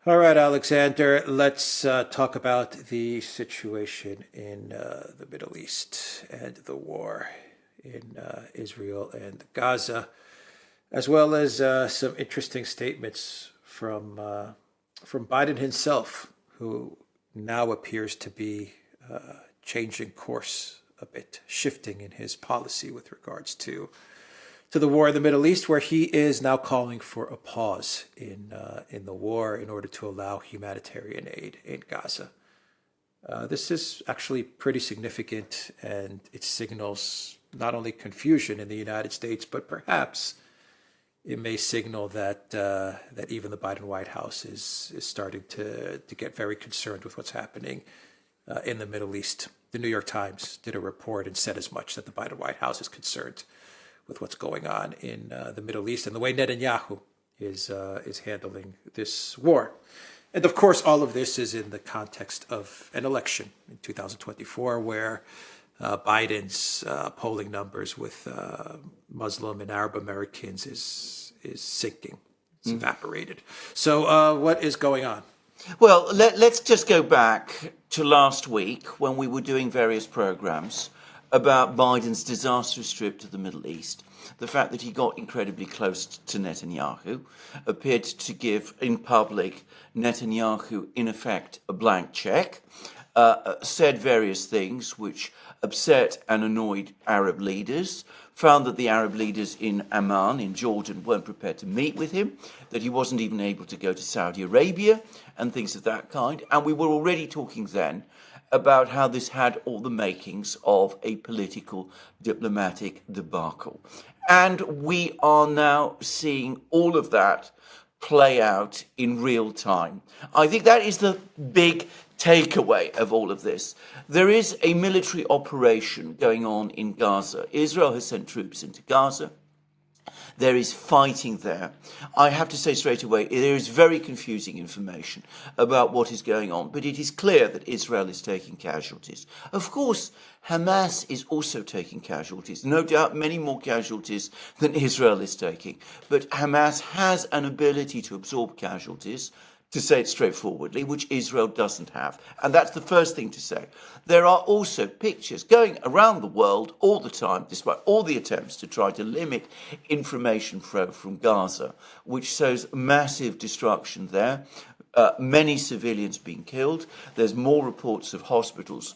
All right, Alexander, let's talk about the situation in the Middle East and the war in Israel and Gaza, as well as some interesting statements from Biden himself, who now appears to be changing course a bit, shifting in his policy with regards to the war in the Middle East, where he is now calling for a pause in the war in order to allow humanitarian aid in Gaza. This is actually pretty significant, and it signals not only confusion in the United States, but perhaps it may signal that that even the Biden White House is starting to get very concerned with what's happening in the Middle East. The New York Times did a report and said as much, that the Biden White House is concerned with what's going on in the Middle East and the way Netanyahu is handling this war. And of course, all of this is in the context of an election in 2024, where Biden's polling numbers with Muslim and Arab Americans is sinking. It's evaporated. So what is going on? Well, let's just go back to last week when we were doing various programs about Biden's disastrous trip to the Middle East. The fact that he got incredibly close to Netanyahu appeared to give, in public, Netanyahu, in effect, a blank check, said various things which upset and annoyed Arab leaders, found that the Arab leaders in Amman, in Jordan, weren't prepared to meet with him, that he wasn't even able to go to Saudi Arabia, and things of that kind. And we were already talking then about how this had all the makings of a political, diplomatic debacle. And we are now seeing all of that play out in real time. I think that is the big takeaway of all of this. There is a military operation going on in Gaza. Israel has sent troops into Gaza. There is fighting there. I have to say straight away, there is very confusing information about what is going on, but it is clear that Israel is taking casualties. Of course, Hamas is also taking casualties. No doubt many more casualties than Israel is taking. But Hamas has an ability to absorb casualties, to say it straightforwardly, which Israel doesn't have. And that's the first thing to say. There are also pictures going around the world all the time, despite all the attempts to try to limit information flow from Gaza, which shows massive destruction there, many civilians being killed. There's more reports of hospitals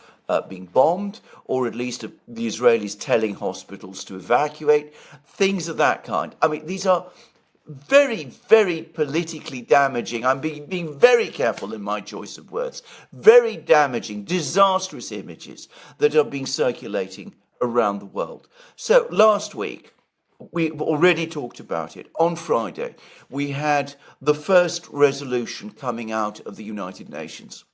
being bombed, or at least the Israelis telling hospitals to evacuate, things of that kind. I mean, these are very, very politically damaging. I'm being very careful in my choice of words. Very damaging, disastrous images that are being circulating around the world. So last week, we've already talked about it. On Friday, we had the first resolution coming out of the United Nations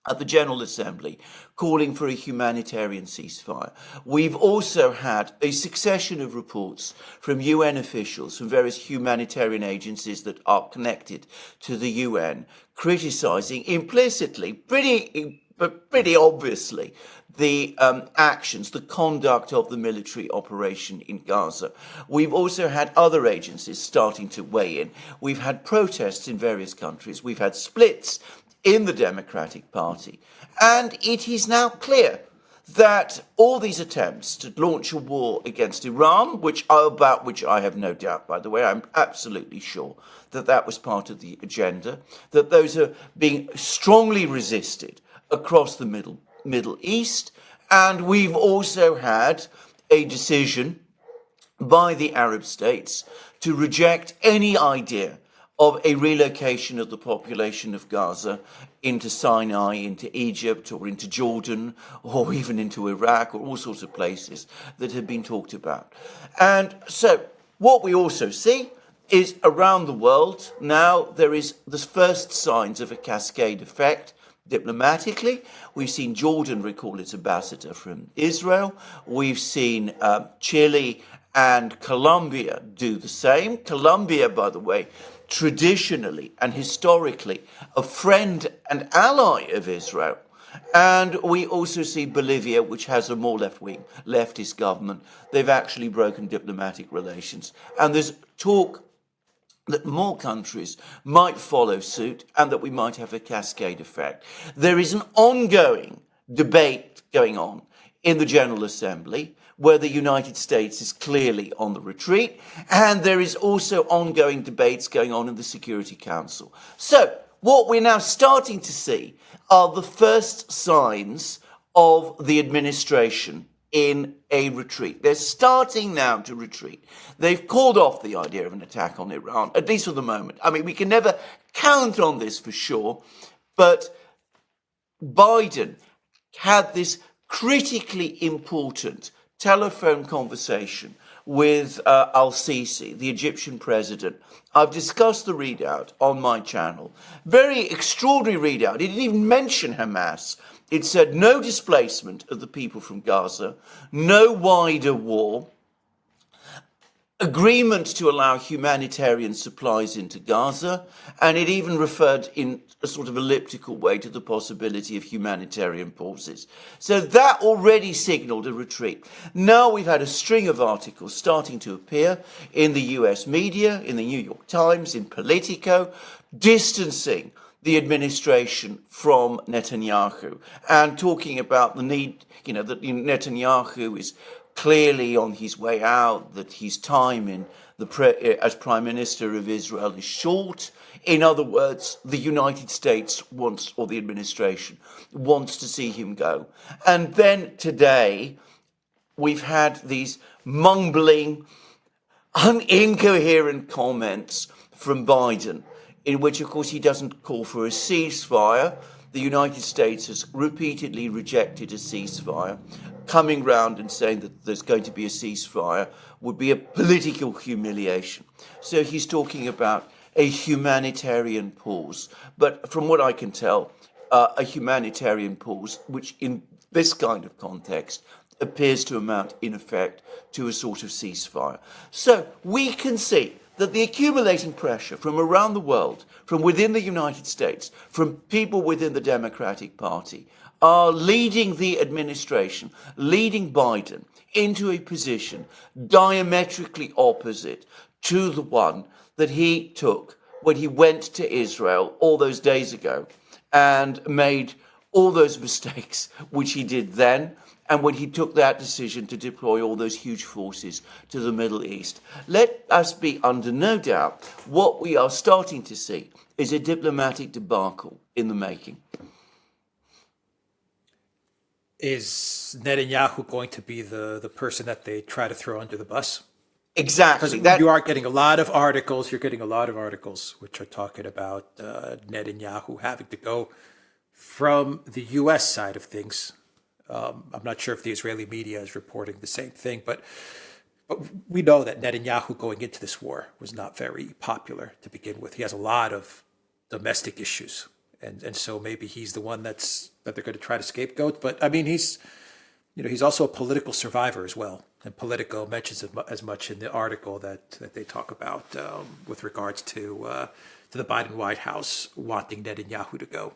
at the General Assembly, calling for a humanitarian ceasefire. We've also had a succession of reports from UN officials, from various humanitarian agencies that are connected to the UN, criticising implicitly, pretty obviously, the actions, the conduct of the military operation in Gaza. We've also had other agencies starting to weigh in. We've had protests in various countries. We've had splits in the Democratic Party. And it is now clear that all these attempts to launch a war against Iran, about which I have no doubt, by the way, I'm absolutely sure that that was part of the agenda, that those are being strongly resisted across the Middle East. And we've also had a decision by the Arab states to reject any idea of a relocation of the population of Gaza into Sinai, into Egypt, or into Jordan, or even into Iraq, or all sorts of places that have been talked about. And so what we also see is around the world now there is the first signs of a cascade effect. Diplomatically, we've seen Jordan recall its ambassador from Israel. We've seen Chile and Colombia do the same. Colombia, by the way, traditionally and historically a friend and ally of Israel. And we also see Bolivia, which has a more left-wing, leftist government. They've actually broken diplomatic relations. And there's talk that more countries might follow suit and that we might have a cascade effect. There is an ongoing debate going on in the General Assembly where the United States is clearly on the retreat, and there is also ongoing debates going on in the Security Council. So what we're now starting to see are the first signs of the administration in a retreat. They're starting now to retreat. They've called off the idea of an attack on Iran, at least for the moment. I mean, we can never count on this for sure, but Biden had this critically important telephone conversation with al-Sisi, the Egyptian president. I've discussed the readout on my channel. Very extraordinary readout. It didn't even mention Hamas. It said no displacement of the people from Gaza, no wider war, agreement to allow humanitarian supplies into Gaza, and it even referred in a sort of elliptical way to the possibility of humanitarian pauses. So that already signaled a retreat. Now we've had a string of articles starting to appear in the US media, in the New York Times, in Politico, distancing the administration from Netanyahu and talking about the need, that Netanyahu is clearly on his way out, that his time as Prime Minister of Israel is short. In other words, the United States wants, or the administration wants to see him go. And then today, we've had these mumbling, incoherent comments from Biden, in which, of course, he doesn't call for a ceasefire. The United States has repeatedly rejected a ceasefire. Coming round and saying that there's going to be a ceasefire would be a political humiliation. So he's talking about a humanitarian pause. But from what I can tell, a humanitarian pause, which in this kind of context appears to amount, in effect, to a sort of ceasefire. So we can see that the accumulating pressure from around the world, from within the United States, from people within the Democratic Party, are leading the administration, leading Biden into a position diametrically opposite to the one that he took when he went to Israel all those days ago and made all those mistakes which he did then, and when he took that decision to deploy all those huge forces to the Middle East. Let us be under no doubt, what we are starting to see is a diplomatic debacle in the making. Is Netanyahu going to be the person that they try to throw under the bus? Exactly. Because you are getting a lot of articles. You're getting a lot of articles which are talking about Netanyahu having to go from the U.S. side of things. I'm not sure if the Israeli media is reporting the same thing, but we know that Netanyahu going into this war was not very popular to begin with. He has a lot of domestic issues. And so maybe he's the one that they're going to try to scapegoat. But I mean, he's also a political survivor as well. And Politico mentions it as much in the article that they talk about with regards to the Biden White House wanting Netanyahu to go.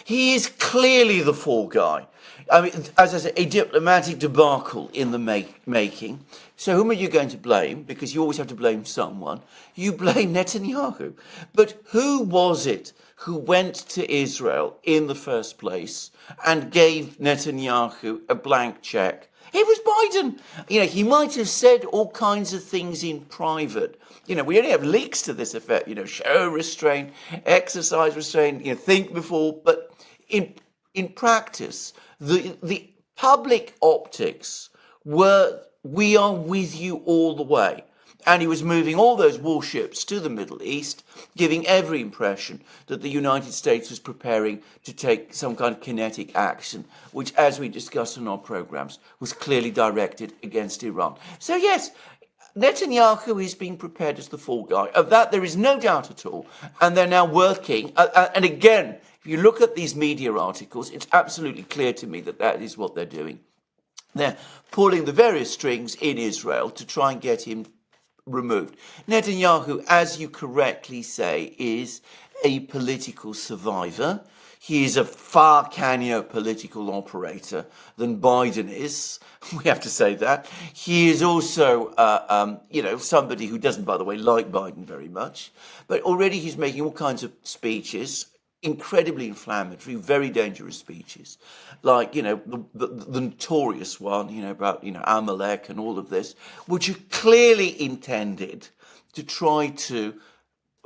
He is clearly the fall guy. I mean, as I said, a diplomatic debacle in the making. So whom are you going to blame? Because you always have to blame someone. You blame Netanyahu. But who was it who went to Israel in the first place and gave Netanyahu a blank check? It was Biden. He might have said all kinds of things in private. We only have leaks to this effect. Show restraint, exercise restraint, think before. But in practice, the public optics were, we are with you all the way. And he was moving all those warships to the Middle East, giving every impression that the United States was preparing to take some kind of kinetic action, which, as we discussed in our programs, was clearly directed against Iran. So yes, Netanyahu is being prepared as the fall guy. Of that, there is no doubt at all. And they're now working. And again, if you look at these media articles, it's absolutely clear to me that that is what they're doing. They're pulling the various strings in Israel to try and get him removed. Netanyahu, as you correctly say, is a political survivor. He is a far cannier political operator than Biden is. We have to say that. He is also, somebody who doesn't, by the way, like Biden very much. But already he's making all kinds of speeches, incredibly inflammatory, very dangerous speeches, like, the notorious one, about, Amalek and all of this, which are clearly intended to try to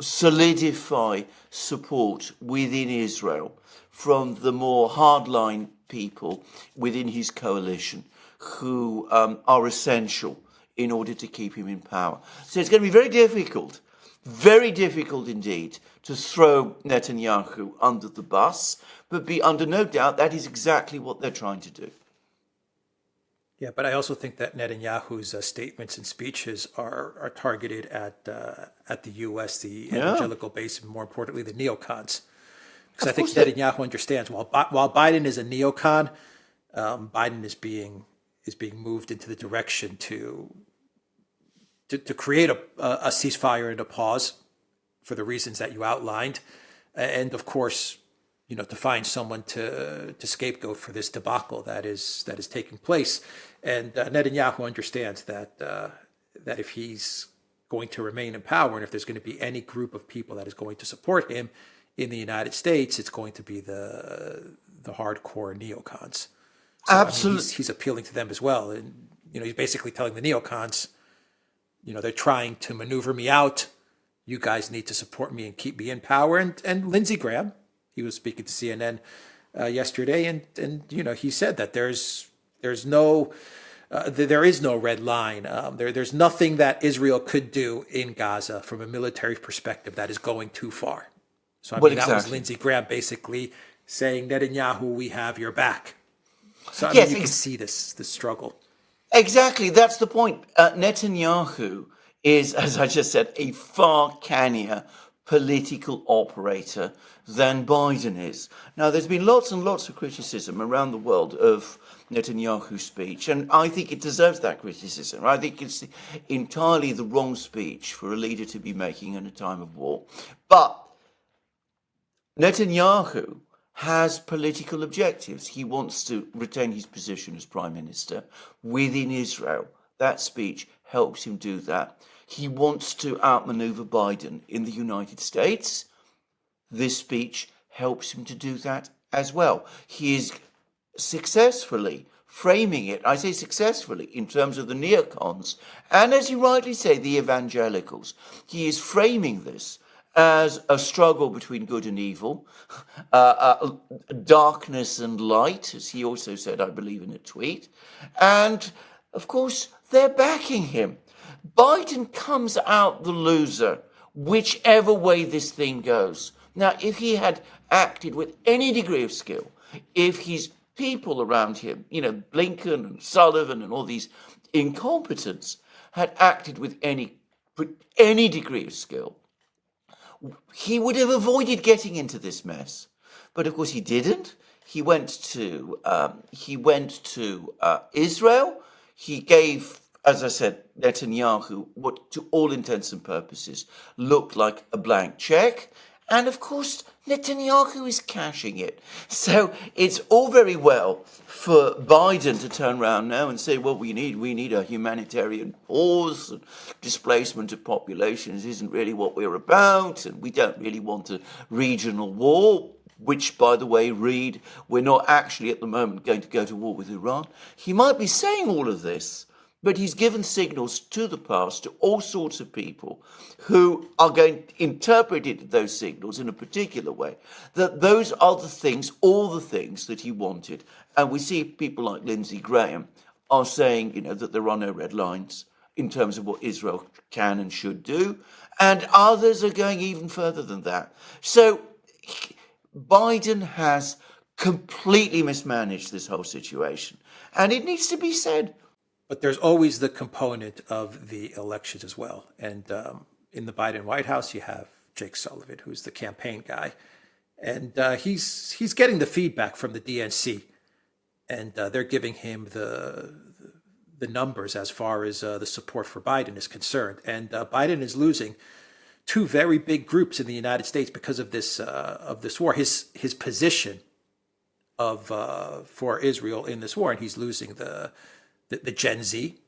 solidify support within Israel from the more hardline people within his coalition who are essential in order to keep him in power. So it's going to be very difficult indeed to throw Netanyahu under the bus, but be under no doubt that is exactly what they're trying to do. Yeah, but I also think that Netanyahu's statements and speeches are targeted at the U.S., the evangelical base, and more importantly, the neocons. Because I think Netanyahu understands while Biden is a neocon, Biden is being moved into the direction to create a ceasefire and a pause for the reasons that you outlined, and of course, to find someone to scapegoat for this debacle that is taking place. And Netanyahu understands that if he's going to remain in power, and if there's going to be any group of people that is going to support him in the United States, it's going to be the hardcore neocons. So, Absolutely, he's appealing to them as well, and he's basically telling the neocons, they're trying to maneuver me out. You guys need to support me and keep me in power. And Lindsey Graham, he was speaking to CNN yesterday, and he said that there is no red line. There's nothing that Israel could do in Gaza from a military perspective that is going too far. So that was Lindsey Graham basically saying, Netanyahu, we have your back. So you can see this struggle. Exactly, that's the point. Netanyahu is, as I just said, a far cannier political operator than Biden is. Now, there's been lots and lots of criticism around the world of Netanyahu's speech, and I think it deserves that criticism. I think it's entirely the wrong speech for a leader to be making in a time of war. But Netanyahu has political objectives. He wants to retain his position as prime minister within Israel. That speech helps him do that. He wants to outmaneuver Biden in the United States. This speech helps him to do that as well. He is successfully framing it, I say successfully, in terms of the neocons, and as you rightly say, the evangelicals. He is framing this as a struggle between good and evil, darkness and light, as he also said, I believe, in a tweet. And, of course, they're backing him. Biden comes out the loser, whichever way this thing goes. Now, if he had acted with any degree of skill, if his people around him, Blinken and Sullivan and all these incompetents, had acted with any degree of skill, he would have avoided getting into this mess. But of course he didn't. He went to Israel. He gave, as I said, Netanyahu what to all intents and purposes looked like a blank check. And of course, Netanyahu is cashing it. So it's all very well for Biden to turn around now and say, well, we need a humanitarian pause, and displacement of populations isn't really what we're about, and we don't really want a regional war, which, by the way, we're not actually at the moment going to go to war with Iran. He might be saying all of this, but he's given signals to the past to all sorts of people who are going to interpret those signals in a particular way, that those are all the things that he wanted. And we see people like Lindsey Graham are saying, that there are no red lines in terms of what Israel can and should do. And others are going even further than that. So Biden has completely mismanaged this whole situation. And it needs to be said. But there's always the component of the elections as well. And in the Biden White House, you have Jake Sullivan, who's the campaign guy. And he's getting the feedback from the DNC. And they're giving him the numbers as far as the support for Biden is concerned. And Biden is losing two very big groups in the United States because of this war. His position of for Israel in this war, and he's losing the Gen Z,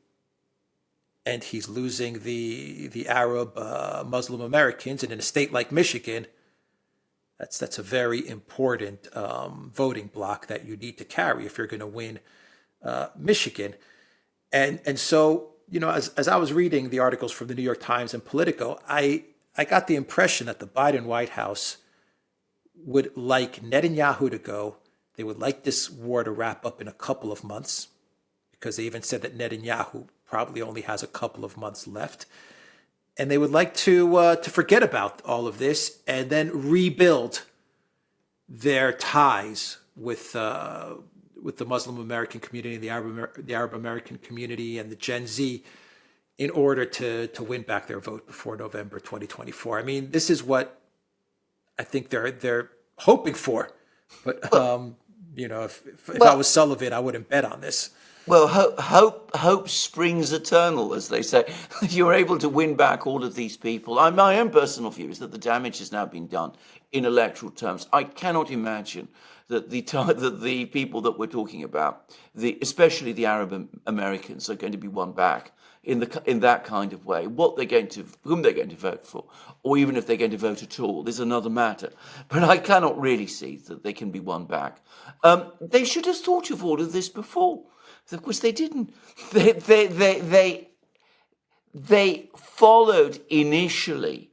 and he's losing the Arab Muslim Americans, and in a state like Michigan, that's a very important voting block that you need to carry if you're going to win Michigan, and so as I was reading the articles from the New York Times and Politico, I got the impression that the Biden White House would like Netanyahu to go. They would like this war to wrap up in a couple of months, because they even said that Netanyahu probably only has a couple of months left. And they would like to forget about all of this and then rebuild their ties with the Muslim American community, the Arab American community, and the Gen Z, in order to win back their vote before November 2024. I mean, this is what I think they're hoping for. But if I was Sullivan, I wouldn't bet on this. Well, hope springs eternal, as they say. You're able to win back all of these people. My own personal view is that the damage has now been done in electoral terms. I cannot imagine that the people that we're talking about, especially the Arab Americans, are going to be won back in that kind of way. Whom they're going to vote for, or even if they're going to vote at all, is another matter. But I cannot really see that they can be won back. They should have thought of all of this before. Of course, they didn't. They followed initially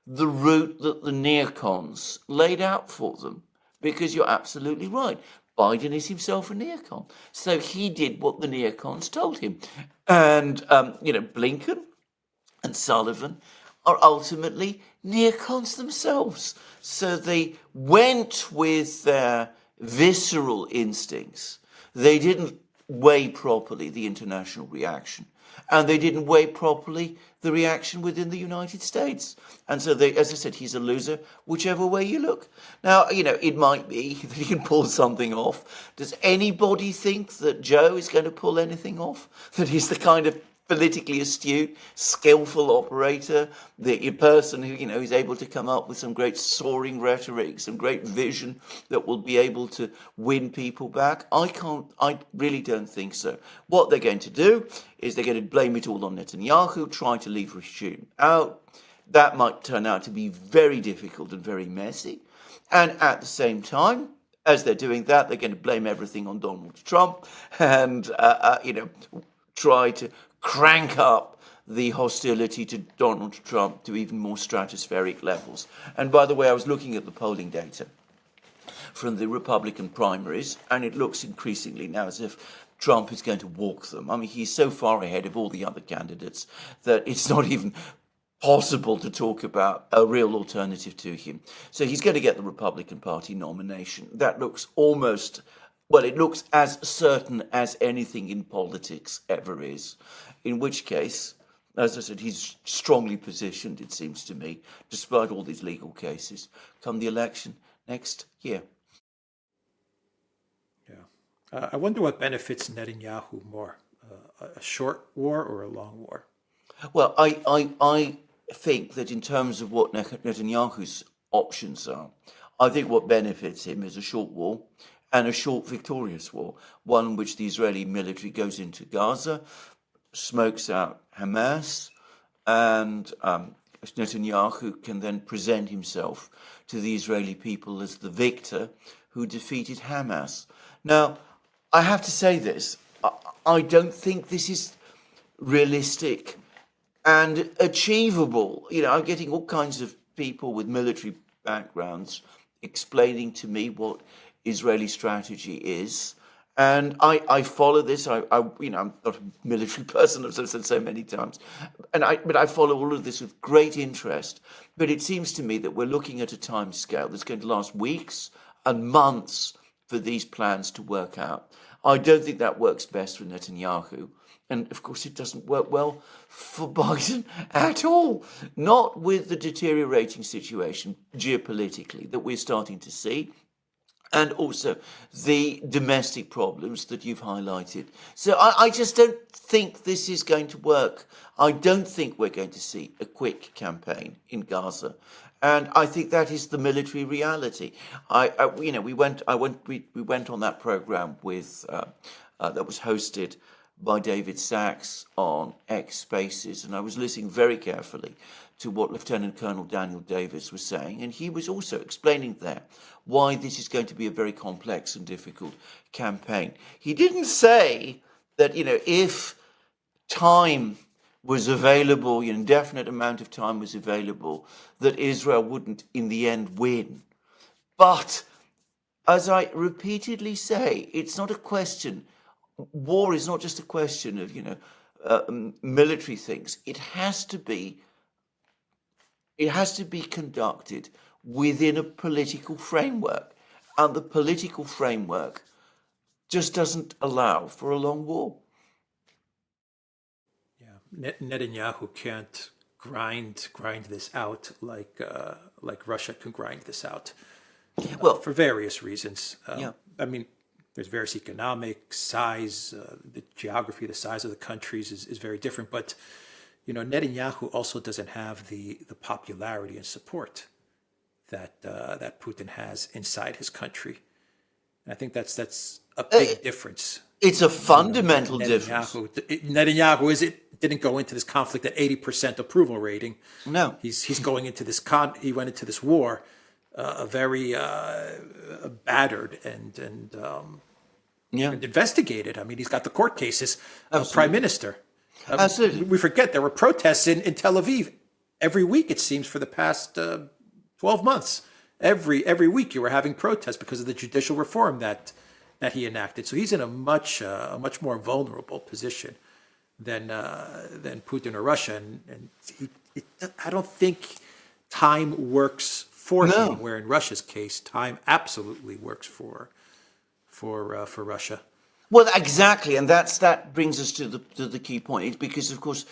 the route that the neocons laid out for them, because you're absolutely right. Biden is himself a neocon, so he did what the neocons told him, and Blinken and Sullivan are ultimately neocons themselves. So they went with their visceral instincts. They didn't weigh properly the international reaction, and they didn't weigh properly the reaction within the United States. And so as I said, he's a loser whichever way you look. Now, it might be that he can pull something off. Does anybody think that Joe is going to pull anything off? That he's the kind of politically astute, skillful operator, the person who, is able to come up with some great soaring rhetoric, some great vision that will be able to win people back? I really don't think so. What they're going to do is they're going to blame it all on Netanyahu, try to leave Rashid out. That might turn out to be very difficult and very messy. And at the same time, as they're doing that, they're going to blame everything on Donald Trump and, try to crank up the hostility to Donald Trump to even more stratospheric levels. And by the way, I was looking at the polling data from the Republican primaries, and it looks increasingly now as if Trump is going to walk them. I mean, he's so far ahead of all the other candidates that it's not even possible to talk about a real alternative to him. So he's going to get the Republican Party nomination. That looks it looks as certain as anything in politics ever is. In which case, as I said, he's strongly positioned, it seems to me, despite all these legal cases, come the election next year. Yeah. I wonder what benefits Netanyahu more, a short war or a long war? Well, I think that in terms of what Netanyahu's options are, I think what benefits him is a short war, and a short victorious war, one in which the Israeli military goes into Gaza, smokes out Hamas, and Netanyahu can then present himself to the Israeli people as the victor who defeated Hamas. Now, I have to say this, I don't think this is realistic and achievable. I'm getting all kinds of people with military backgrounds explaining to me what Israeli strategy is, and I follow this. I'm not a military person, as I've said so many times, but I follow all of this with great interest. But it seems to me that we're looking at a time scale that's going to last weeks and months for these plans to work out. I don't think that works best for Netanyahu, and of course it doesn't work well for Biden at all. Not with the deteriorating situation geopolitically that we're starting to see. and also the domestic problems that you've highlighted. So I just don't think this is going to work. I don't think we're going to see a quick campaign in Gaza, and I think that is the military reality. We went on that program with that was hosted by David Sachs on X Spaces, and I was listening very carefully to what Lieutenant Colonel Daniel Davis was saying, and he was also explaining there why this is going to be a very complex and difficult campaign. He didn't say that, if time was available, an indefinite amount of time was available, that Israel wouldn't in the end win. But as I repeatedly say, it's not a question. War is not just a question of, military things. It has to be conducted within a political framework. And the political framework just doesn't allow for a long war. Yeah, Netanyahu can't grind this out like Russia can grind this out. Well, for various reasons. yeah. I mean, there's various economic size, the geography, the size of the countries is very different. But Netanyahu also doesn't have the popularity and support that Putin has inside his country. And I think that's a big difference. It's a fundamental difference. Netanyahu didn't go into this conflict at 80% approval rating. No, he's going into this he went into this war a very battered and investigated. I mean, he's got the court cases. Prime Minister. Absolutely. We forget there were protests in Tel Aviv every week. It seems for the past 12 months. Every week you were having protests because of the judicial reform that he enacted. So he's in a much more vulnerable position than Putin or Russia, and I don't think time works for him. Where in Russia's case, time absolutely works for Russia. Well, exactly, and that brings us to the key point. It's because, of course,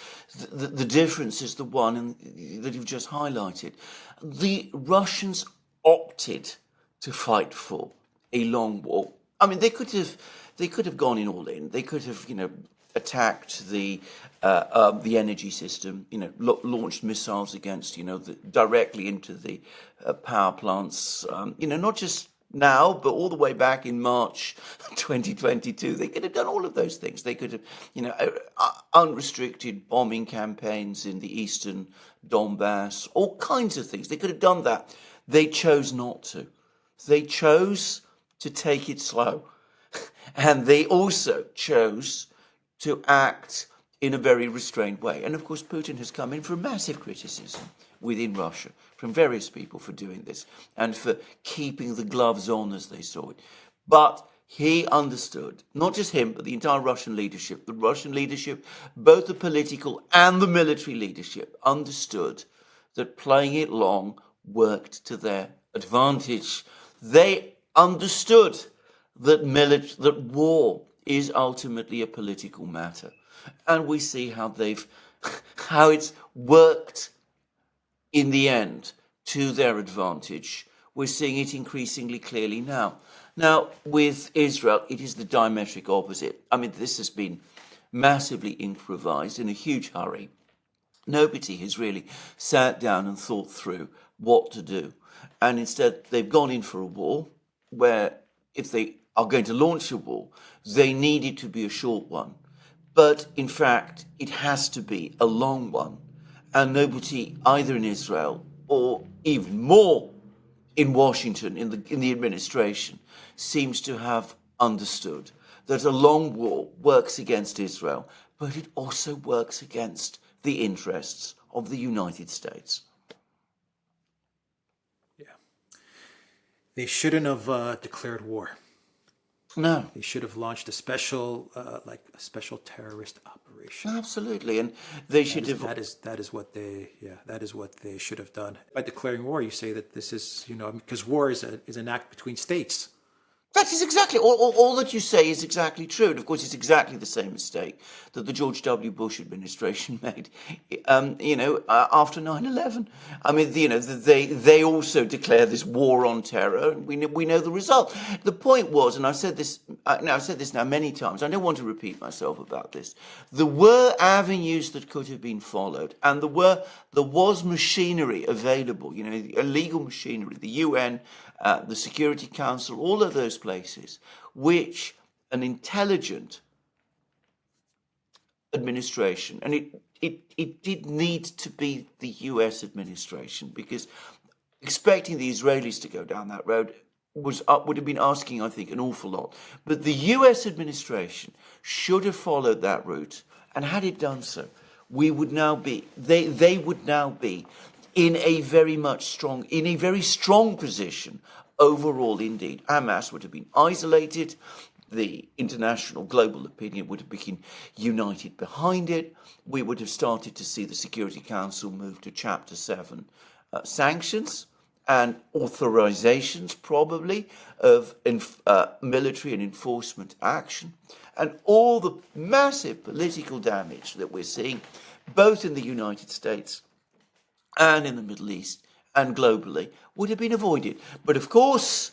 the difference is the one that you've just highlighted. The Russians opted to fight for a long war. I mean, they could have gone in all in. They could have, attacked the energy system. Launched missiles against, directly into the power plants. Not just now, but all the way back in March 2022. They could have done all of those things. They could have, unrestricted bombing campaigns in the eastern Donbass, all kinds of things. They could have done that. They chose not to. They chose to take it slow. And they also chose to act in a very restrained way. And of course, Putin has come in for massive criticism within Russia from various people for doing this and for keeping the gloves on, as they saw it. But he understood, not just him, but the entire Russian leadership, both the political and the military leadership, understood that playing it long worked to their advantage. They understood that war is ultimately a political matter, and we see how it's worked in the end to their advantage. We're seeing it increasingly clearly now. Now, with Israel, it is the diametric opposite. I mean, this has been massively improvised in a huge hurry. Nobody has really sat down and thought through what to do. And instead, they've gone in for a war where if they are going to launch a war, they need it to be a short one. But in fact, it has to be a long one. And nobody, either in Israel or even more in Washington, in the administration, seems to have understood that a long war works against Israel, but it also works against the interests of the United States. Yeah. They shouldn't have declared war. No. They should have launched a special terrorist operation. Absolutely, and they should have. That is what they should have done. By declaring war, you say that this is, because war is an act between states. That is exactly, all that you say is exactly true. And of course, it's exactly the same mistake that the George W. Bush administration made, after 9/11. I mean, they also declare this war on terror, and we know the result. The point was, and I've said this now many times, I don't want to repeat myself about this, there were avenues that could have been followed, and there was machinery available, illegal machinery, the UN, the Security Council, all of those places, which an intelligent administration, and it did need to be the US administration, because expecting the Israelis to go down that road would have been asking, I think, an awful lot. But the US administration should have followed that route, and had it done so, they would now be in a very strong position overall indeed. Hamas would have been isolated. The international global opinion would have been united behind it. We would have started to see the Security Council move to Chapter 7 sanctions and authorizations, probably, of military and enforcement action. And all the massive political damage that we're seeing, both in the United States and in the Middle East and globally, would have been avoided. But of course,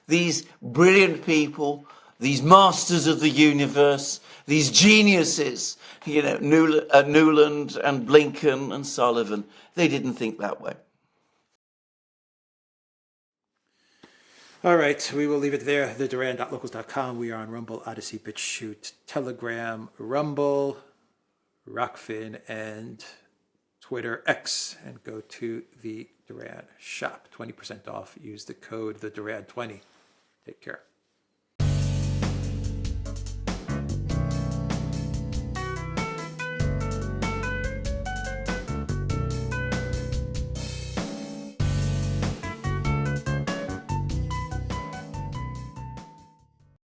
these brilliant people, these masters of the universe, these geniuses, Newland and Blinken and Sullivan, they didn't think that way. All right, we will leave it there. TheDuran.locals.com. We are on Rumble, Odyssey, BitChute, Telegram, Rumble, Rockfin, and Twitter X. And go to the Duran shop. 20% off. Use the code TheDuran20. Take care.